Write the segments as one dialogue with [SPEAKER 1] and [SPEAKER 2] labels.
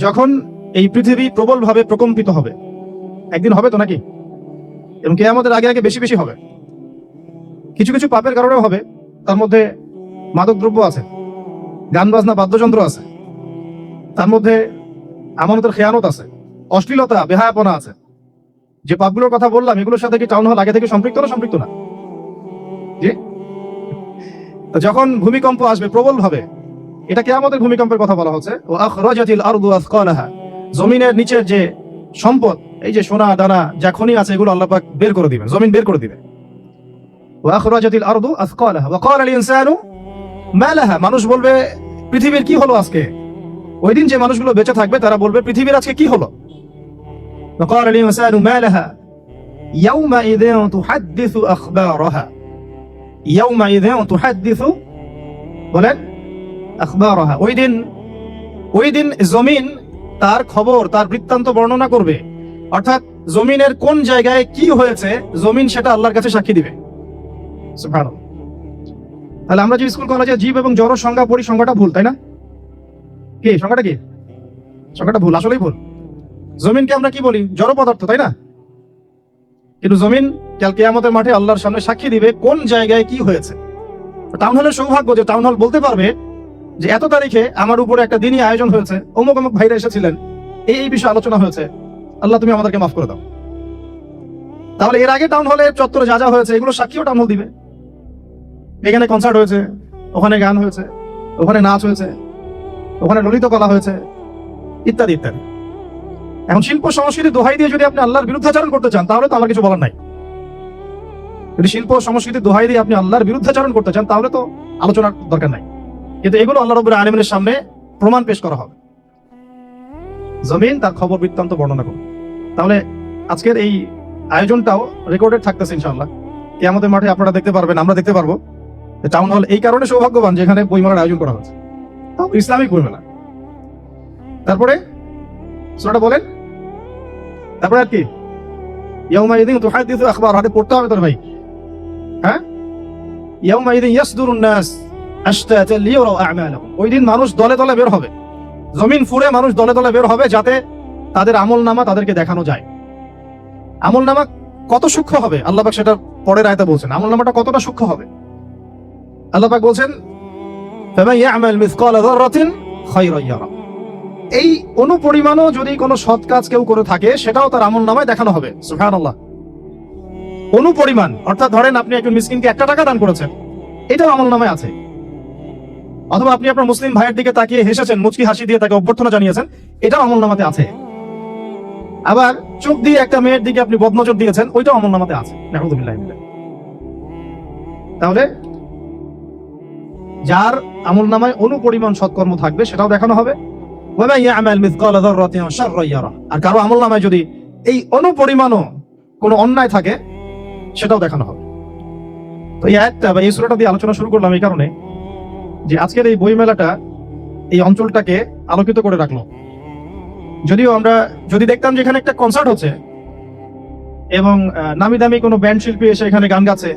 [SPEAKER 1] যখন এই পৃথিবী প্রবলভাবে প্রকম্পিত হবে, একদিন হবে তো নাকি, এবং কিয়ামতের আগে আগে বেশি বেশি হবে। কিছু কিছু পাপের কারণেও হবে, তার মধ্যে মাদকদ্রব্য আছে, গান বাজনা বাদ্যযন্ত্র আছে, তার মধ্যে আমানতের খেয়ানত আছে, অশ্লীলতা বেহায়াপনা আছে। যে পাপগুলোর কথা বললাম এগুলোর সাথে কি টাউন হল আগে থেকে সম্পৃক্ত না সম্পৃক্ত না? জি। তো যখন ভূমিকম্প আসবে প্রবল ভাবে, এটা কিয়ামতের ভূমিকম্পের কথা বলা হচ্ছে। ও আখরাজাতিল আরদু আসকালাহা, জমিনের নিচের যে সম্পদ, এই যে সোনা দানা যা খনি আছে, এগুলো আল্লাহ পাক বের করে দিবেন, জমিন বের করে দিবে। ও আখরাজাতিল আরদু আসকালাহা ওয়া ক্বালা আল ইনসানু মা লাহা, মানুষ বলবে পৃথিবীর কি হলো আজকে। ওই দিন যে মানুষগুলো বেঁচে থাকবে তারা বলবে পৃথিবীর আজকে কি হলো। ওয়া ক্বালা আল ইনসানু মা লাহা ইয়াউমাইযিন তুহাদ্দিসু আখবারাহা, ইয়াউমাইযিন তুহাদ্দিসু, বলেন, আখবারাহা। ওই দিন জমিন তার খবর, তার বৃত্তান্ত বর্ণনা করবে। অর্থাৎ জমিনের কোন জায়গায় কি হয়েছে, জমিন সেটা আল্লাহর কাছে সাক্ষী দিবে। সুবহানাল্লাহ। তাহলে আমরা যে স্কুল কলেজে জীব এবং জড় সংজ্ঞা পড়ি, সংজ্ঞাটা ভুল, তাই না? কি সংজ্ঞাটা কি? সংজ্ঞাটা ভুল, আসলেই ভুল। জমিনকে আমরা কি বলি? জড় পদার্থ, তাই না? কিন্তু জমিন কাল কিয়ামতের মাঠে আল্লাহর সামনে সাক্ষী দিবে কোন জায়গায় কি হয়েছে। টাউন হলের সৌভাগ্য যে টাউন হল বলতে পারবে যে এত তারিখে আমার উপরে একটা দিনই আয়োজন হয়েছে, অমুক অমুক ভাইরা এসেছিলেন, এই বিষয়ে আলোচনা হয়েছে, আল্লাহ তুমি আমাদেরকে মাফ করে দাও। তাহলে এর আগে টাউন হলে চত্বরে যা যা হয়েছে এগুলো সাক্ষীও টাউন হল দিবে। এখানে কনসার্ট হয়েছে, ওখানে গান হয়েছে, ওখানে নাচ হয়েছে, ওখানে ললিত কলা হয়েছে, ইত্যাদি ইত্যাদি। এখন শিল্প সংস্কৃতি দোহাই দিয়ে যদি আপনি আল্লাহর বিরুদ্ধাচরণ করতে চান তাহলে তো আমার কিছু বলার নাই। যদি শিল্প সংস্কৃতি দোহাই দিয়ে আপনি আল্লাহর বিরুদ্ধাচরণ করতে চান তাহলে তো আলোচনার দরকার নাই। কিন্তু এগুলো আল্লাহ রাব্বুল আলামিনের সামনে প্রমাণ পেশ করা হবে, জমিন তার খবর বৃত্তান্ত বর্ণনা করবে। তাহলে আজকের এই আয়োজনটাও রেকর্ডেড থাকতেছে ইনশাআল্লাহ। কিয়ামতের মাঠে আপনারা দেখতে পারবেন, আমরা দেখতে পারবো। টাউন হল এই কারণে সৌভাগ্যবান যেখানে বইমেলার আয়োজন করা হচ্ছে, ইসলামিক বইমেলা। তারপরে সূরাটা বলেন, তারপরে আর কি? ইয়াউমাইযিন তুহাদ্দিসু আখবারহা, হাতে পড়তে হবে তোর ভাই। হ্যাঁ, ইয়াউমাইযিন ইয়াসদুরুন নাস আশতাতান লিয়ারাউ আ'মালাহুম, ওই দিন মানুষ দলে দলে বের হবে, জমিন ফুঁড়ে মানুষ দলে দলে বের হবে যাতে তাদের আমলনামা তাদেরকে দেখানো যায়। আমলনামা কত সূক্ষ্ম হবে আল্লাহ পাক সেটা পরের আয়াতে বলছেন। আমলনামাটা কতটা সূক্ষ্ম হবে আল্লাহ পাক বলছেন, ফামান ইয়া'মাল মিসকালা যাররাতিন খায়রান ইয়ারা, এই অনুপরিমাণও যদি কোনো সৎ কাজ কেউ করে থাকে সেটাও তার আমলনামায় দেখানো হবে। সুবহানাল্লাহ। অনুপরিমাণ অর্থাৎ ধরেন আপনি একজন মিসকিনকে 1 টাকা দান করেছেন, এটাও আমলনামায় আছে। অথবা আপনি আপনার মুসলিম ভাইয়ের দিকে তাকিয়ে হেসেছেন, মুচকি হাসি দিয়ে তাকে অভ্যর্থনা জানিয়েছেন, এটাও আমলনামাতে আছে। আবার চোখ দিয়ে একটা মেয়ের দিকে আপনি বদনজর দিয়েছেন, ওইটাও আমলনামাতে আছে। নাউযুবিল্লাহি মিন যালিক। তাহলে যার আমলনামায় অনুপরিমাণ সৎকর্ম থাকবে সেটাও দেখানো হবে। ওয়া মান ইয়া'মাল মিসকালা যাররাতিন শাররান ইয়ারা, আর কারো আমলনামায় যদি এই অনুপরিমাণও কোনো অন্যায় থাকে সেটাও দেখানো হবে। তো এই আয়াতটা বা এই সূরাটা দিয়ে আলোচনা শুরু করলাম এই কারণে যে আজকের এই বই মেলাটা এই অঞ্চলটাকে আলোকিত করে রাখলো। যদিও আমরা যদি দেখতাম যে এখানে একটা কনসার্ট হচ্ছে এবং নামি দামি কোনো ব্যান্ড শিল্পী এসে এখানে গান গাচ্ছে,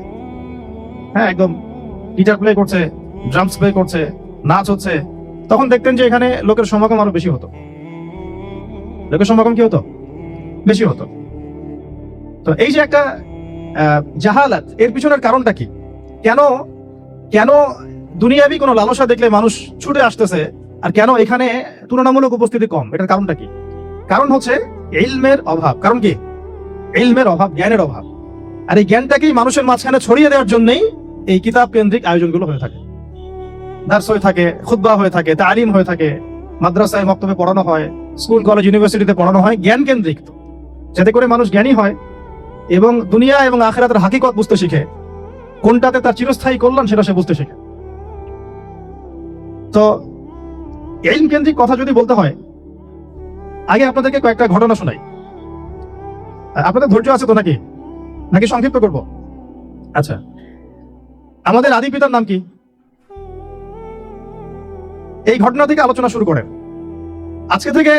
[SPEAKER 1] হ্যাঁ, একদম গিটার প্লে করছে, ড্রামস প্লে করছে, নাচ হচ্ছে, তখন দেখতেন যে এখানে লোকের সমাগম আরো বেশি হতো। লোকের সমাগম কি হতো? বেশি হতো। তো এই যে একটা জাহালাত, এর পিছনের কারণটা কি? কেন কেন দুনিয়াবি কোনো লালসা দেখলে মানুষ ছুটে আসতেছে, আর কেন এখানে তুলনামূলক উপস্থিতি কম? এটার কারণটা কি? কারণ হচ্ছে ইলমের অভাব। কারণ কি? ইলমের অভাব, জ্ঞানের অভাব। আর এই জ্ঞানটাকেই মানুষের মাঝখানে ছড়িয়ে দেওয়ার জন্যই এই কিতাব কেন্দ্রিক আয়োজনগুলো হয়ে থাকে। দার্স হয়ে থাকে, খুতবা হয়ে থাকে, তালিম হয়ে থাকে, মাদ্রাসায় মক্তবে পড়ানো হয়, স্কুল কলেজ ইউনিভার্সিটিতে পড়ানো হয়, জ্ঞান কেন্দ্রিক, যাতে করে মানুষ জ্ঞানী হয় এবং দুনিয়া এবং আখিরাতের হাকিকত বুঝতে শিখে, কোনটাতে তার চিরস্থায়ী কল্যাণ সেটা সে বুঝতে শিখে। তো ইলম কেন্দ্রিক কথা যদি বলতে হয়, আগে আপনাদেরকে কয়েকটা ঘটনা শোনাই। আপনাদের ধৈর্য আছে তো নাকি নাকি সংক্ষিপ্ত করব? আচ্ছা, আমাদের আদি পিতার নাম কি? এই ঘটনা থেকে আলোচনা শুরু করেন। আজকে থেকে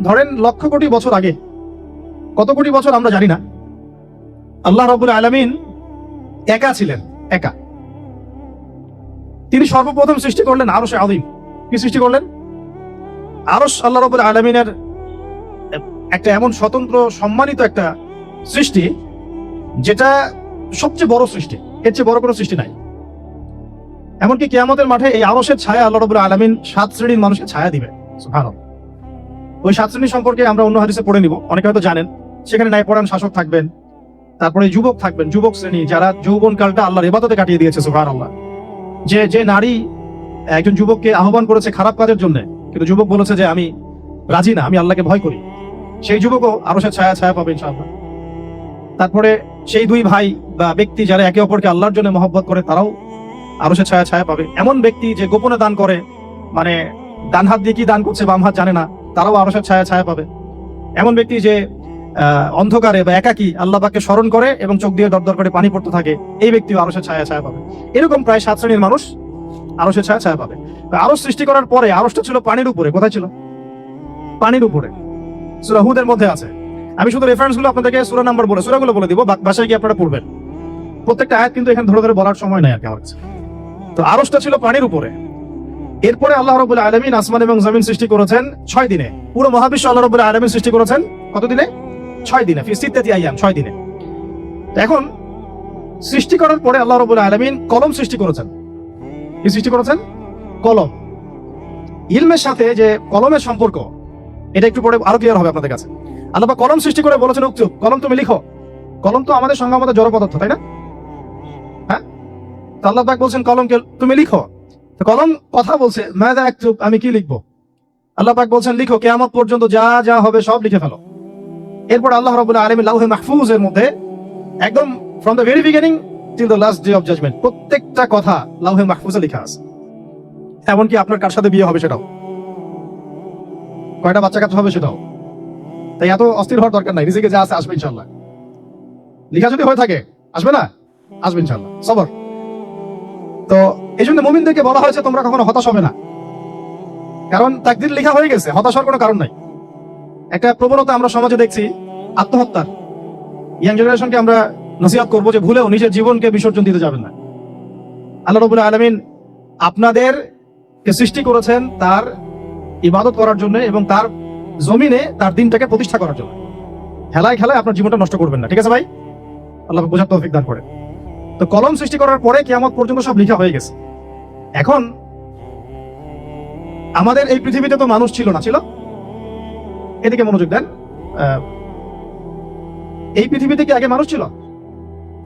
[SPEAKER 1] ধরেন লক্ষ কোটি বছর আগে, কত কোটি বছর আমরা জানি না, আল্লাহ রাব্বুল আলামিন একা ছিলেন, একা। তিনি সর্বপ্রথম সৃষ্টি করলেন আরশে আযীম। কি সৃষ্টি করলেন? আরশ আল্লাহ রাব্বুল আলামিনের একটা এমন স্বতন্ত্র সম্মানিত একটা সৃষ্টি, যেটা সবচেয়ে বড় সৃষ্টি, এর চেয়ে বড় কোনো সৃষ্টি নাই। এমনকি কিয়ামতের মাঠে এই আরশের ছায়া আল্লাহ রাব্বুল আলামিন 7 শ্রেণীর মানুষকে ছায়া দিবে। সুবহানাল্লাহ। ওই 7 শ্রেণী সম্পর্কে আমরা অন্য হাদিসে পড়ে নিব, অনেকে হয়তো জানেন। সেখানে ন্যায়পরায়ণ শাসক থাকবেন, তারপরে যুবক থাকবেন, যুবক শ্রেণী যারা যৌবন কালটা আল্লাহর ইবাদতে কাটিয়ে দিয়েছে। সুবহানাল্লাহ। যে নারী একজন যুবককে আহ্বান করেছে খারাপ কাজের জন্য, কিন্তু যুবক বলেছে যে আমি রাজি না, আমি আল্লাহকে ভয় করি, সেই যুবকও আরশের ছায়া পাবে ইনশাআল্লাহ। তারপরে সেই দুই ভাই বা ব্যক্তি যারা একে অপরকে আল্লাহর জন্য মহব্বত করে, তারাও আরশের ছায়া পাবে। এমন ব্যক্তি যে গোপনে দান করে, মানে ডান হাত দিয়ে কি দান করছে বাম হাত জানে না, তারাও আরশের ছায়া পাবে। এমন ব্যক্তি যে অন্ধকারে বা একাকী আল্লাহ পাককে স্মরণ করে এবং চোখ দিয়ে দরদর করে পানি পড়তে থাকে, এই ব্যক্তিও আরশের ছায়া পাবে। এরকম প্রায় 7 শ্রেণীর মানুষ আরশের ছায়া পাবে। আরশ সৃষ্টি করার পরে আরশটা ছিল পানির উপরে। কোথায় ছিল? পানির উপরে। সূরা হুদের মধ্যে আছে। আমি শুধু রেফারেন্স গুলো আপনাদেরকে সূরাগুলো বলে দিব, বাসায় গিয়ে আপনারা পড়বেন। প্রত্যেকটা আয়াত কিন্তু এখানে ধরে বলার সময় নাই আর কি আমার কাছে। তো আরশটা ছিল পানির উপরে। এরপরে আল্লাহ রাব্বুল আলামিন আসমান এবং জমিন সৃষ্টি করেছেন 6 দিনে। পুরো মহাবিশ্ব আল্লাহ রাব্বুল আলামিন সৃষ্টি করেছেন কত দিনে? 6 দিনে। ফি সিত্তাতি আইয়াম, 6 দিনে। এখন সৃষ্টি করার পরে আল্লাহ রাব্বুল আলামিন কলম সৃষ্টি করেছেন। কি সৃষ্টি করেছেন? কলম। ইলমের সাথে যে কলমের সম্পর্ক, এটা একটু পরে আরো ক্লিয়ার হবে আপনাদের কাছে। আল্লাহ পাক কলম সৃষ্টি করে বলেছেন উক্তুব, কলম তুমি লিখো। কলম তো আমাদের সংজ্ঞা মতো জড় পদার্থ, তাই না? হ্যাঁ, তো আল্লাহ পাক বলছেন কলমকে তুমি লিখো। তো কলম কথা বলছে, মাযা আকতুব, আমি কি লিখবো? আল্লাহ পাক বলছেন লিখো, কিয়ামত পর্যন্ত যা যা হবে সব লিখে ফেলো। এরপর আল্লাহ রাব্বুল আলামিন লাউহে মাহফুজের মধ্যে একদম from the very beginning till the last day of judgement প্রত্যেকটা কথা লাউহে মাহফুজে লেখা আছে। এমনকি আপনার কার সাথে বিয়ে হবে সেটাও, কয়টা বাচ্চা কাচ্চা হবে সেটাও। তাই এত অস্থির হওয়ার দরকার নাই, রিজিকে যা আছে আসবে ইনশাআল্লাহ। লেখা যদি হয়ে থাকে আসবে না? আসবে ইনশাআল্লাহ। সবর। তো এই জন্য মুমিনদেরকে বলা হয়েছে তোমরা কখনো হতাশ হবে না, কারণ তাকদীর লেখা হয়ে গেছে, হতাশ হওয়ার কোনো কারণ নাই। একটা প্রবণতা আমরা সমাজে দেখছি আত্মহত্যার। ইয়াং জেনারেশনকে আমরা নসিহত করবো যে ভুলেও নিজের জীবনকে বিসর্জন দিতে যাবেন না। আল্লাহ রাব্বুল আলামিন আপনাদেরকে সৃষ্টি করেছেন তার ইবাদত করার জন্য এবং তার জমিনে তার দিনটাকে প্রতিষ্ঠা করার জন্য। খেলায় আপনার জীবনটা নষ্ট করবেন না, ঠিক আছে ভাই? আল্লাহ বোঝার তৌফিক দান করে। তো কলম সৃষ্টি করার পরে কিয়ামত পর্যন্ত সব লেখা হয়ে গেছে। এখন আমাদের এই পৃথিবীতে তো মানুষ ছিল না, ছিল? এদিকে মনোযোগ দেন। এই পৃথিবীতে কি আগে মানুষ ছিল?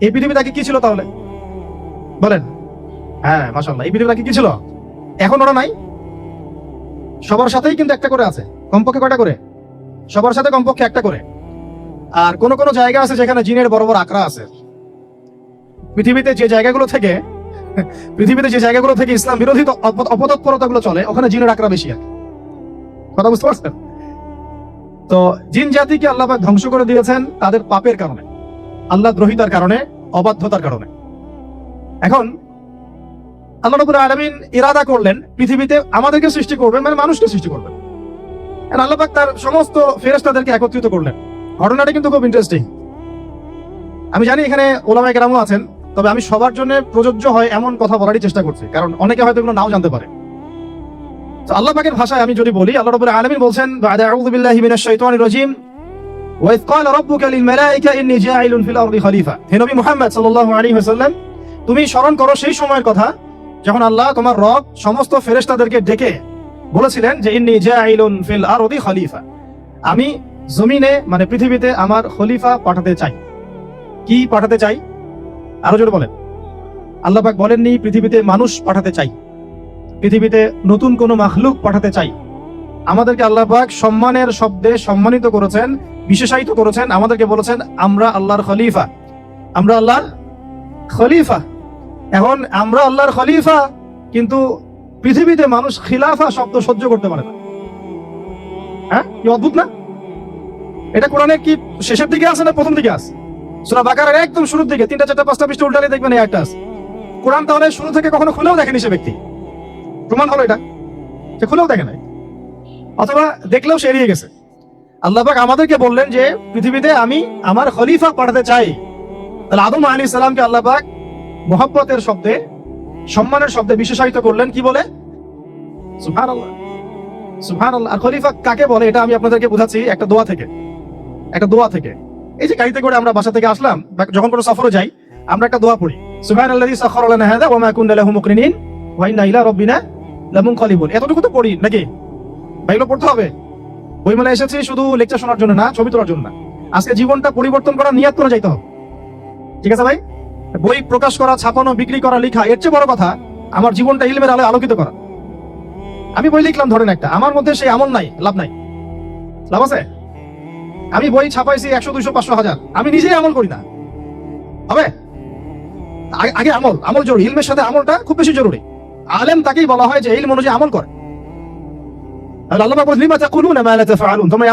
[SPEAKER 1] এই পৃথিবীতে আগে কি ছিল তাহলে বলেন? হ্যাঁ, মাশাআল্লাহ। এই পৃথিবীতে আগে কি ছিল? এখন ওরা নাই। সবার সাথেই কিন্তু একটা করে আছে, কমপক্ষে কয়টা করে? সবার সাথে কমপক্ষে একটা করে। আর কোন কোন জায়গা আছে যেখানে জিনের বড় বড় আকড়া আছে। পৃথিবীতে যে জায়গাগুলো থেকে ইসলাম বিরোধী অপতৎপরতাগুলো চলে, ওখানে জিনের আকড়া বেশি আছে। কথা বুঝতে পারছেন? তো জিন জাতিকে আল্লাহ পাক ধ্বংস করে দিয়েছেন তাদের পাপের কারণে, আল্লাহ দ্রোহিতার কারণে, অবাধ্যতার কারণে। এখন আল্লাহ রাব্বুল আলামিন ইরাদা করলেন পৃথিবীতে আমাদেরকে সৃষ্টি করবেন, মানে মানুষকে সৃষ্টি করবেন। আর আল্লাহ পাক তার সমস্ত ফেরেশতাদেরকে একত্রিত করলেন। ঘটনাটা কিন্তু খুব ইন্টারেস্টিং। আমি জানি এখানে ওলামায়ে কেরামও আছেন, তবে আমি সবার জন্য প্রযোজ্য হয় এমন কথা বলারই চেষ্টা করছি, কারণ অনেকে হয়তো এগুলো নাও জানতে পারে। তো আল্লাহ পাকের ভাষায় আমি যদি বলি, আল্লাহ রাব্বুল আলামিন বলছেন বা'দা আউযু বিল্লাহি মিনাশ শাইতানির রাজীম ওয়া ইয ক্বালা রাব্বুকা লিল মালায়েকা ইন্নী জাঈলুন ফিল আরদি খলিফা। হে নবী মুহাম্মদ সাল্লাল্লাহু আলাইহি ওয়াসাল্লাম, তুমি স্মরণ করো সেই সময়ের কথা যখন আল্লাহ তোমার রব সমস্ত ফেরেশতাদেরকে ডেকে বলেছিলেন যে ইন্নী জাঈলুন ফিল আরদি খলিফা, আমি জমিনে মানে পৃথিবীতে আমার খলিফা পাঠাতে চাই। কি পাঠাতে চাই? আরো জোরে বলেন। আল্লাহ পাক বলেননি পৃথিবীতে মানুষ পাঠাতে চাই, পৃথিবীতে নতুন কোন মাখলুক পাঠাতে চাই। আমাদেরকে আল্লাহ পাক সম্মানের শব্দে সম্মানিত করেছেন, বিশেষায়িত করেছেন। আমাদেরকে বলেছেন আমরা আল্লাহর খলিফা, আমরা আল্লাহর খলিফা। এখন আমরা আল্লাহর খলিফা, কিন্তু পৃথিবীতে মানুষ খিলাফা শব্দ সহ্য করতে পারে না। হ্যাঁ, কি অদ্ভুত না? এটা কোরআনে কি শেষের দিকে আছে না প্রথম দিকে আছে? সূরা বাকারার একদম শুরুর দিকে 3টা 4টা 5টা পৃষ্ঠা উল্টালে দেখবেন এই একটা আছে। কোরআন তাহলে শুরু থেকে কখনো খুলেও দেখেনি সে ব্যক্তি। প্রমাণ হলো এটা, সে খুলেও দেখে নাই, অথবা দেখলেও সে এড়িয়ে গেছে। আল্লাহ পাক আমাদেরকে বললেন যে পৃথিবীতে আমি আমার খলিফা পাঠাতে চাই। তাহলে আদম আলাইহিস সালামকে আল্লাহ পাক মহব্বতের শব্দে, সম্মানের শব্দে বিশেষায়িত করলেন কি বলে? সুবহানাল্লাহ। সুবহানাল্লাহ। আর খলিফা কাকে বলে এটা আমি আপনাদেরকে বোঝাচ্ছি একটা দোয়া থেকে। এই যে গাড়িতে করে আমরা বাসা থেকে আসলাম বা যখন কোনো সফরে যাই, আমরা একটা দোয়া পড়ি, সুবহানাল্লাযী সাখারা লানা হাযা ওয়া মা কুন্না লাহু মুকরিনিন ওয়া ইন্না ইলা রাব্বিনা লামুনকালিবুন। এতটুকু তো পড়ি নাকি? বাইরে পড়তে হবে। বইমেলা এসেছি শুধু লেকচার শোনার জন্য না, ছবি তোলার জন্য না। আজকে জীবনটা পরিবর্তন করা, নিয়ত করে যাইতে হবে। ঠিক আছে ভাই? বই প্রকাশ করা, ছাপানো, বিক্রি করা, লেখা, এর চেয়ে বড় কথা আমার জীবনটা ইলমের আলোয় আলোকিত করা। আমি বই লিখলাম ধরেন একটা, আমার মধ্যে সেই আমল নাই, লাভ নাই। লাভ আছে? আমি বই ছাপাইছি 100, 200, 500, 1000, আমি নিজেই আমল করি না, হবে? আগে আমল জরুরি। ইলমের সাথে আমলটা খুব বেশি জরুরি। আলেম তাকেই বলা হয় যে ইলম অনুযায়ী আমল করে। আল্লাহ পাক বলেন, লিমা তাকুলুনা মা লা তাফআলুন, তোমরা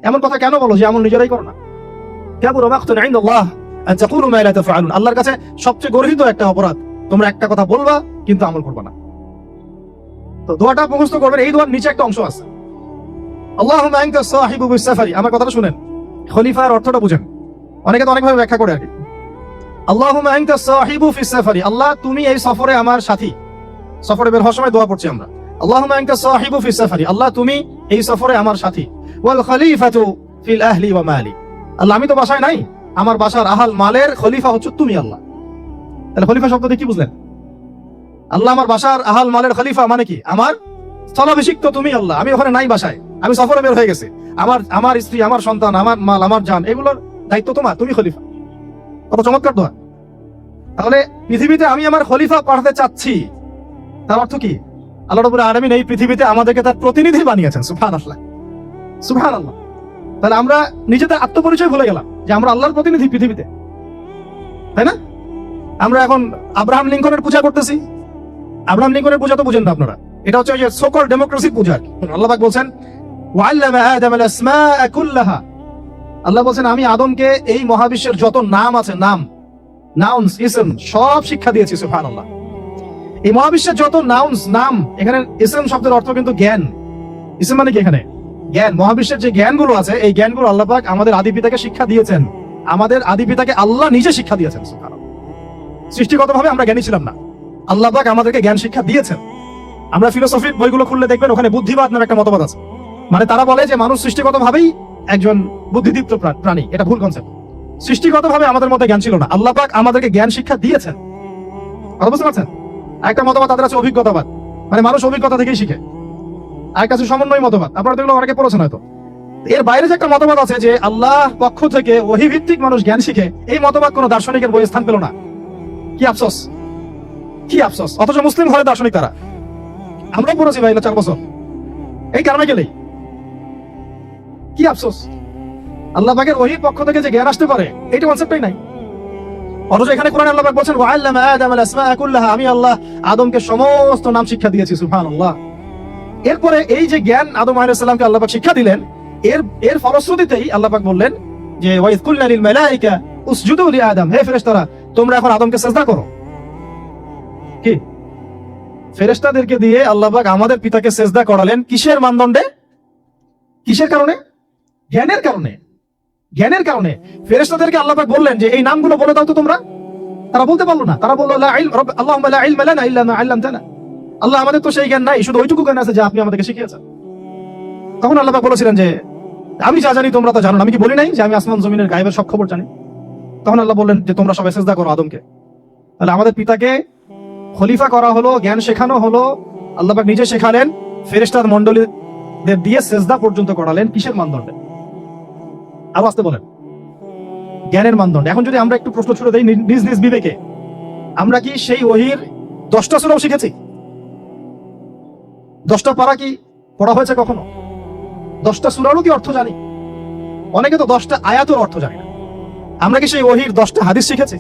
[SPEAKER 1] এমন কথা কেন বলো যে আমল নিজেরাই করো না? কাবুরা মাকতান ইনদাল্লাহ আন তাকুলু মা লা তাফআলুন, আল্লাহর কাছে সবচেয়ে গর্হিত একটা অপরাধ, তোমরা একটা কথা বলবা কিন্তু আমল করবা না। তো দোয়াটা মুখস্থ করবেন। এই দোয়ার নিচে একটা অংশ আছে, আল্লাহুম্মা আনতা সাহিবু বিস-সাফারি। আমার কথাটা শুনেন, খলিফার অর্থটা বুঝেন। অনেকে তো অনেকভাবে ব্যাখ্যা করে আর কি। আল্লাহুম্মা আনতা সাহিবু ফিস-সাফারি, আল্লাহ তুমি এই সফরে আমার সাথী। সফরে বের হওয়ার সময় দোয়া পড়ছি আমরা, আল্লাহুম্মা আনতা সাহিবু ফিস-সাফারি, আল্লাহ তুমি এই সফরে আমার সাথী। ওয়াল খলিফাতু ফিল আহলি ওয়া মালি, আল্লাহ আমি তো বাসায় নাই, আমার বাসার আহাল মালের খলিফা হচ্ছে তুমি আল্লাহ। তাহলে খলিফা শব্দ দিয়ে কি বুঝলেন? আল্লাহ আমার বাসার আহাল মালের খলিফা মানে কি? আমার স্থলাভিষিক্ত তুমি আল্লাহ। আমি ওখানে নাই বাসায়, আমি সফরে বের হয়ে গেছি। আমার স্ত্রী, আমার সন্তান, আমার মাল, আমার জান, এগুলোর দায়িত্ব তোমার, তুমি খলিফা। কত চমৎকার দোয়া। তাহলে পৃথিবীতে আমি আমার খলিফা পাঠাতে চাচ্ছি, তার অর্থ কি? আল্লাহ রাব্বুল আলামিন এই পৃথিবীতে আমাদেরকে তার প্রতিনিধি বানিয়েছেন। সুবহানাল্লাহ, সুবহানাল্লাহ। তাহলে আমরা নিজেদের আত্মপরিচয় ভুলে গেলাম যে আমরা আল্লাহর প্রতিনিধি পৃথিবীতে, তাই না? আমরা এখন আব্রাহাম লিঙ্কনের পূজা করতেছি। আব্রাহাম লিঙ্কনের পূজা তো বুঝেন না আপনারা, এটা হচ্ছে ওই যে সোকল ডেমোক্রেসি পূজা। আল্লাহ পাক বলছেন, ওয়াল্লামা আদামাল আসমাআ কুল্লাহা, আল্লাহ বলছেন আমি আদমকে এই মহাবিশ্বের যত নাম আছে, নাউন্স, ইসম, সব শিক্ষা দিয়েছি। সুবহানাল্লাহ। এই মহাবিশ্বের যত নাম, এখানে ইসম শব্দের অর্থ কিন্তু জ্ঞান। ইসম মানে কি? এখানে জ্ঞান। মহাবিশ্বের যে জ্ঞানগুলো আছে, এই জ্ঞানগুলো আল্লাহ পাক আমাদের আদি পিতাকে শিক্ষা দিয়েছেন। আমাদের আদি পিতাকে আল্লাহ নিজে শিক্ষা দিয়েছেন। সুবহানাল্লাহ। সৃষ্টিগতভাবে আমরা জ্ঞানী ছিলাম না, আল্লাহ পাক আমাদেরকে জ্ঞান শিক্ষা দিয়েছেন। আমরা ফিলোসফির বইগুলো খুললে দেখবেন ওখানে বুদ্ধিবাদ নামে একটা মতবাদ আছে। মানে তারা বলে যে মানুষ সৃষ্টিগতভাবেই একজন বুদ্ধিদীপ্ত প্রাণী। এটা ভুল কনসেপ্ট। সৃষ্টিগতভাবে আমাদের মধ্যে জ্ঞান ছিল না, আল্লাহ পাক আমাদেরকে জ্ঞান শিক্ষা দিয়েছেন। কথা বুঝতে পারছেন? একটা মতবাদ তাদের আছে অভিজ্ঞতাবাদ, মানে মানুষ অভিজ্ঞতা থেকেই শিখে। আর কাছে সমন্বয় মতবাদ, আপনারা দেখলে অনেকে পড়েছেন হয়তো। এর বাইরে যে একটা মতবাদ আছে যে আল্লাহ পক্ষ থেকে ওহী ভিত্তিক মানুষ জ্ঞান শিখে, এই মতবাদ কোনো দার্শনিকের বইয়ে স্থান পেল না। কি আফসোস, কি আফসোস। অথচ মুসলিম ঘরে দার্শনিক তারা, আমরাও পড়েছি ভাই 4 বছর। এই কারণে গেলেই কি আফসোস। আল্লাহ পাকের ওহীর পক্ষ থেকে যে জ্ঞান আসতে পারে, এইটা কনসেপ্টই নাই। অথচ এখানে কোরআনে আল্লাহ পাক বলেন, ওয়াল্লামা আদামাল আসমাআ কুল্লাহা, আমি আল্লাহ আদমকে সমস্ত নাম শিক্ষা দিয়েছি। সুবহানাল্লাহ। এরপরে এই যে জ্ঞান আদম আলাইহিস সালামকে আল্লাহ পাক শিক্ষা দিলেন, এর ফলশ্রুতিতেই আল্লাহ পাক বললেন যে ওয়াইয কুলনা লিল মালাইকা উসজুদু লি আদম, হে ফেরেশতারা তোমরা এখন আদমকে সিজদা করো। কি? ফেরেশতাদেরকে দিয়ে আল্লাহ পাক আমাদের পিতাকে সিজদা করালেন। কিসের মানদণ্ডে? কিসের কারণে? জ্ঞানের কারণে। জ্ঞানের কারণে ফেরেশতাদেরকে আল্লাহ পাক বললেন যে এই নামগুলো বলে দাও তো তোমরা। তারা বলতে পারলো না। তারা বলল লা ইলম আল্লাহুম্মা লা ইলমা লানা ইল্লা মা আল্লামতানা, আল্লাহ আমাদের তো সেই জ্ঞান নাই, শুধু ওইটুকু জ্ঞান আছে যা আপনি আমাদেরকে শিখিয়েছেন। তখন আল্লাহ পাক বলেছিলেন যে আমি যা জানি তোমরা তা জানো না। আমি কি বলি নাই যে আমি আসমান জমিনের গায়েবের সব খবর জানি? তখন আল্লাহ বললেন যে তোমরা সবাই সিজদা করো আদমকে। তাহলে আমাদের পিতাকে খলিফা করা হলো, জ্ঞান শেখানো হলো, আল্লাহ পাক নিজে শেখালেন, ফেরেশতার মণ্ডলীদের দিয়ে সিজদা পর্যন্ত করালেন। কিসের মানদণ্ডে? আরো আসতে বলেন, জ্ঞানের মানদণ্ডে। এখন যদি আমরা একটু প্রশ্ন ছুড়ে দেই নিজ নিজ বিবেকে, আমরা কি সেই ওহীর 10টা সূরাও শিখেছি? 10টা পারা কি পড়া হয়েছে কখনো? 10টা সূরারও কি অর্থ জানি? অনেকে তো 10টা আয়াতের অর্থ জানি না। আমরা কি সেই ওহীর 10টা হাদিস শিখেছি?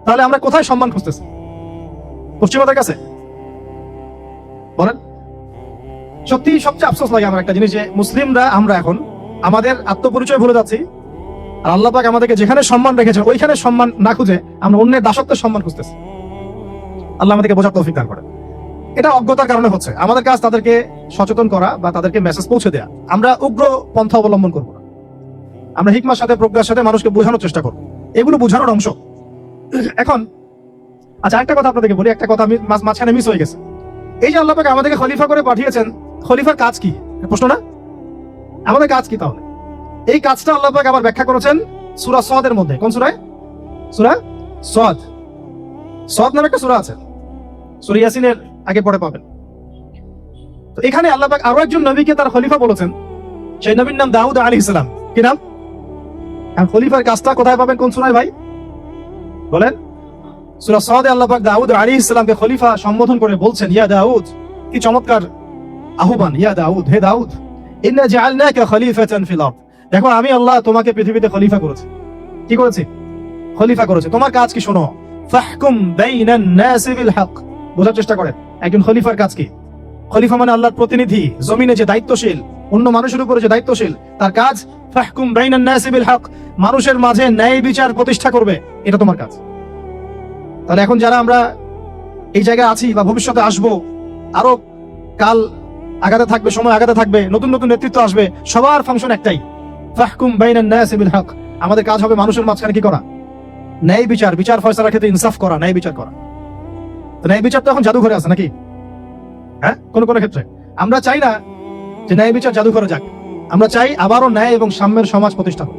[SPEAKER 1] তাহলে আমরা কোথায় সম্মান খুঁজতেছি? পশ্চিমাদের কাছে? বলেন। সত্যি সবচেয়ে আফসোস লাগে আমার একটা জিনিস, যে মুসলিমরা আমরা এখন আমাদের আত্মপরিচয় ভুলে যাচ্ছি। আর আল্লাহ পাক আমাদেরকে যেখানে সম্মান রেখেছে ওইখানে সম্মান না খুঁজে আমরা অন্যের দাসত্বের সম্মান খুঁজতেছি। আল্লাহ আমাদেরকে বোঝার তৌফিক দান করেন। এটা অজ্ঞতার কারণে হচ্ছে। আমাদের কাজ তাদেরকে সচেতন করা বা তাদেরকে মেসেজ পৌঁছে দেয়া। আমরা উগ্র পন্থা অবলম্বন করবো না, আমরা হিকমার সাথে প্রজ্ঞার সাথে মানুষকে বোঝানোর চেষ্টা করবো। এগুলো বোঝানোর অংশ। এখন আচ্ছা, একটা কথা আপনাদেরকে বলি, একটা কথা আমি মাঝখানে মিস হয়ে গেছে। এই যে আল্লাহ পাক আমাদেরকে খলিফা করে পাঠিয়েছেন, খলিফার কাজ কি? প্রশ্ন না? আমাদের কাজ কি তাহলে? এই কাজটা আল্লাহ পাক আবার ব্যাখ্যা করেছেন সূরা সদের মধ্যে। কোন সূরায়? সূরা সদ। সদ নামে একটা সূরা আছে, সূরা ইয়াসিনের আগে পরে পাবেন। তো এখানে আল্লাহ পাক আরো একজন নবীকে তার খলিফা বলেছেন, সেই নবীর নাম দাউদ আলাইহিস সালাম। কি নাম? আর খলিফার কাজটা কোথায় পাবেন, কোন সূরায় ভাই বলেন? সূরা সদে আল্লাহ পাক দাউদ আলাইহিস সালামকে খলিফা সম্বোধন করে বলছেন, ইয়া দাউদ। কি চমৎকার আহ্বান, ইয়া দাউদ, হে দাউদ, ইন্না জাআলনাকা খলিফাতান ফিল আরদ। দেখো আমি আল্লাহ তোমাকে পৃথিবীতে খলিফা করেছি। কি করেছি? খলিফা করেছে। তোমার কাজ কি শোনো, ফাহকুম বাইনান নাসি বিল হক। বোঝার চেষ্টা করেন একজন খলিফার কাজ কি। খলিফা মানে আল্লাহর প্রতিনিধি, জমিনে যে দায়িত্বশীল, অন্য মানুষের উপরে যে দায়িত্বশীল, তার কাজ ফাহকুম বাইনান নাসি বিল হক, মানুষের মাঝে ন্যায় বিচার প্রতিষ্ঠা করবে, এটা তোমার কাজ। তাহলে এখন যারা আমরা এই জায়গায় আছি বা ভবিষ্যতে আসবো, আরো কাল আগাতে থাকবে, সময় আগাতে থাকবে, নতুন নতুন নেতৃত্ব আসবে, সবার ফাংশন একটাই, ফাহকুম বাইনান নাসি বিল হক। আমাদের কাজ হবে মানুষের মাঝখানে কি করা? ন্যায় বিচার, বিচার ফয়সালার ক্ষেত্রে ইনসাফ করা, ন্যায় বিচার করা। তো ন্যায় বিচার তো এখন জাদুঘরে আছে নাকি? হ্যাঁ, কোন কোন ক্ষেত্রে আমরা চাই না যে ন্যায় বিচার জাদুঘরে যাক। আমরা চাই আবারও ন্যায় এবং সাম্যের সমাজ প্রতিষ্ঠা হোক।